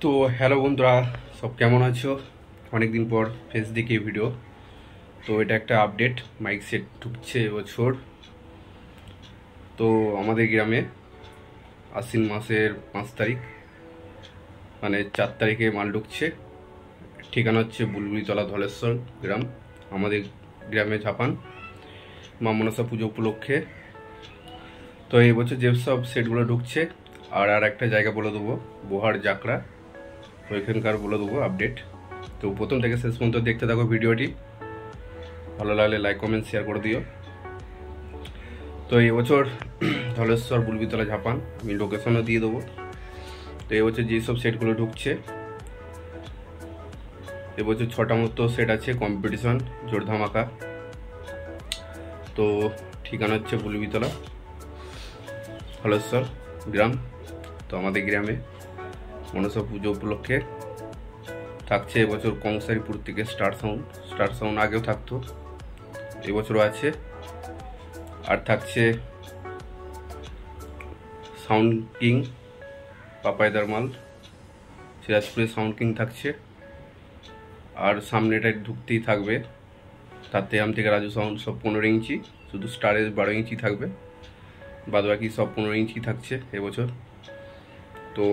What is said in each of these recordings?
তো হ্যালো বন্ধুরা, সব কেমন আছো? অনেক দিন পর ফেস দেখে ভিডিও। তো এটা একটা আপডেট, মাইক সেট ঢুকছে এবছর। তো আমাদের গ্রামে আশ্বিন মাসের 5 তারিখ, মানে 4 তারিখে মাল ঢুকছে। ঠিকানা হচ্ছে বুলবুলিতলা, ধলেশ্বর গ্রাম। আমাদের গ্রামে ঝাপান মা মনসা পুজো উপলক্ষে। তো এই বছর যেসব সেটগুলো ঢুকছে, আর একটা জায়গা বলে দেবো, বোহার জাকড়া, ওইখানকার বলে দেবো আপডেট। তো প্রথম থেকে শেষ পর্যন্ত দেখতে থাকো ভিডিওটি। ভালো লাগলে লাইক কমেন্ট শেয়ার করে দিও। তো এবছর ধলেশ্বর বুলবিতলা ঝাপান, আমি লোকেশনও দিয়ে দেবো। তো এবছর যেসব সেটগুলো ঢুকছে, এবছর 6টা মতো সেট আছে কম্পিটিশন, জোর ধামাকা। তো ঠিকানা হচ্ছে বুলবিতলা, ধলেশ্বর গ্রাম। তো আমাদের গ্রামে মনসা পুজো উপলক্ষে থাকছে এবছর কংসারিপুর থেকে স্টার সাউন্ড আগেও থাকতো, এবছরও আছে। আর থাকছে সাউন্ড কিং, পাপায়দার মাল, সিরাজপুরের সাউন্ড কিং থাকছে। আর সামনেটা ঢুকতেই থাকবে তাতে আম থেকে রাজু সাউন্ড, সব 15 ইঞ্চি, শুধু স্টারের 12 ইঞ্চি থাকবে, বাদ বাকি সব 15 ইঞ্চি থাকছে এবছর। তো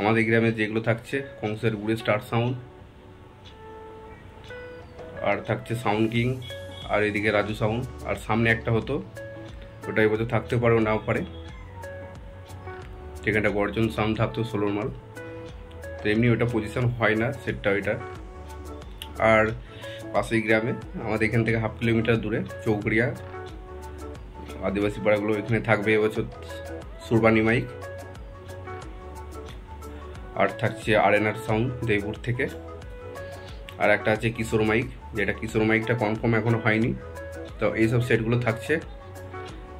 আমাদের গ্রামে যেগুলো থাকছে, কংসের গুড়ে স্টার সাউন্ড, আর থাকছে সাউন্ড কিং, আর এদিকে রাজু সাউন্ড। আর সামনে একটা হতো, ওটা এবছর থাকতে পারেও নাও পারে, যেখানটা গর্জন সাউন্ড থাকতো 16 মাল। তো এমনি ওটা পজিশন হয় না সেটটা ওইটা। আর পাশেই গ্রামে আমাদের এখান থেকে 1/2 কিলোমিটার দূরে চৌকড়িয়া আদিবাসী পাড়াগুলো, এখানে থাকবে এবছর সুরবানি মাইক। আর থাকছে আরএনআর সাউন্ড দেবপুর থেকে। আর একটা আছে কিশোর মাইক, যেটা কিশোর মাইকটা কনফার্ম এখনো হয়নি। তো এইসব সেটগুলো থাকছে।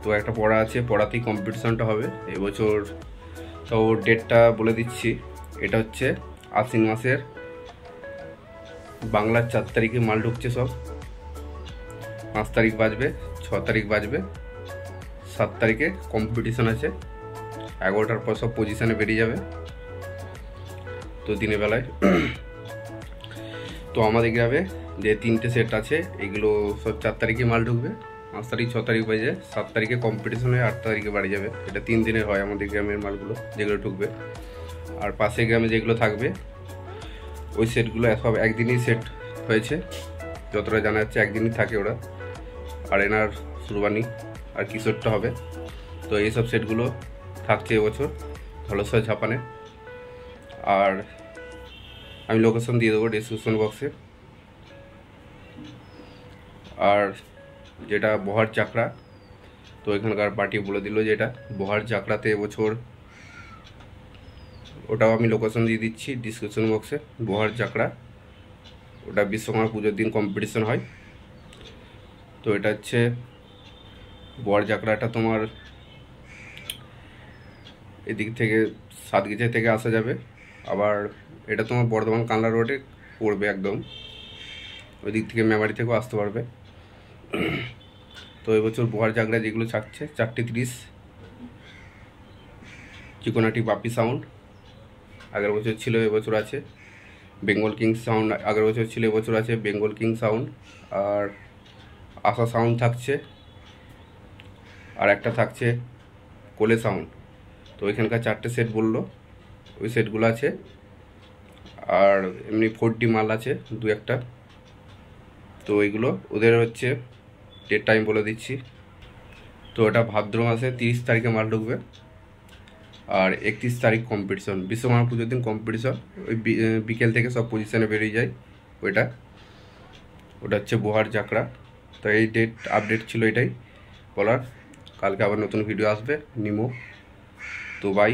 তো একটা পড়া আছে, পড়াতেই কম্পিটিশনটা হবে এবছর। তো ডেটটা বলে দিচ্ছি, এটা হচ্ছে আশ্বিন মাসের বাংলার 4 তারিখে মাল ঢুকছে সব। 5 তারিখ বাজবে, 6 তারিখ বাজবে, 7 তারিখে কম্পিটিশন আছে। 11টার পর সব পজিশনে বেরিয়ে যাবে, তো দিনের বেলায়। তো আমাদের গ্রামে যে 3টে সেট আছে, এগুলো সব 4 তারিখে মাল ঢুকবে। 5 তারিখ, 6 তারিখ বাজে, 7 তারিখে কম্পিটিশন হয়ে 8 তারিখে বাড়ি যাবে। এটা 3 দিনের হয় আমাদের গ্রামের মালগুলো যেগুলো ঢুকবে। আর পাশের গ্রামে যেগুলো থাকবে, ওই সেটগুলো সব একদিনই সেট হয়েছে, যতটা জানা যাচ্ছে একদিনই থাকে ওরা। আর এনার সুরবানি আর কিশোরটা হবে। তো এইসব সেটগুলো থাকছে এবছর ধলেশ্বর ঝাপানে। আর আমি লোকেশন দিয়ে দেবো ডিসক্রিপশন বক্সে। আর যেটা বহার চাকরা, তো এখানকার পার্টি বলে দিল যে এটা বহার চাকরাতে এবছর, ওটাও আমি লোকেশন দিয়ে দিচ্ছি ডিসক্রিপশন বক্সে। বহার চাকরা, ওটা বিশ্বকর্মা পুজোর দিন কম্পিটিশন হয়। তো এটা হচ্ছে বহার চাকরাটা তোমার এদিক থেকে সাতগিজা থেকে আসা যাবে। আবার এটা তোমার বর্ধমান কানলা রোডে পড়বে একদম, ওই দিক থেকে মেমারি থেকেও আসতে পারবে। তো এবছর বহার জাগড়া যেগুলো থাকছে, 4:30 চিকোনাটি বাপি সাউন্ড আগের বছর ছিল, এবছর আছে। বেঙ্গল কিং সাউন্ড আগের বছর ছিল, এবছর আছে বেঙ্গল কিং সাউন্ড। আর আশা সাউন্ড থাকছে। আর একটা থাকছে কোলে সাউন্ড। তো ওইখানকার 4টে সেট বললো, ওই সেটগুলো আছে। আর এমনি 4D মাল আছে 2-1টা। তো এইগুলো ওদের হচ্ছে ডেট টাইম বলে দিচ্ছি। তো এটা ভাদ্র মাসে 30 তারিখে মাল ঢুকবে। আর 31 তারিখ কম্পিটিশন, বিশ্বকর্মা পুজোর দিন কম্পিটিশন। ওই বিকেল থেকে সব পজিশনে বেরিয়ে যায় ওটা হচ্ছে বোহার জাকড়া। তো এই ডেট আপডেট ছিল এটাই বলার। কালকে আবার নতুন ভিডিও আসবে নিমো। তো বাই।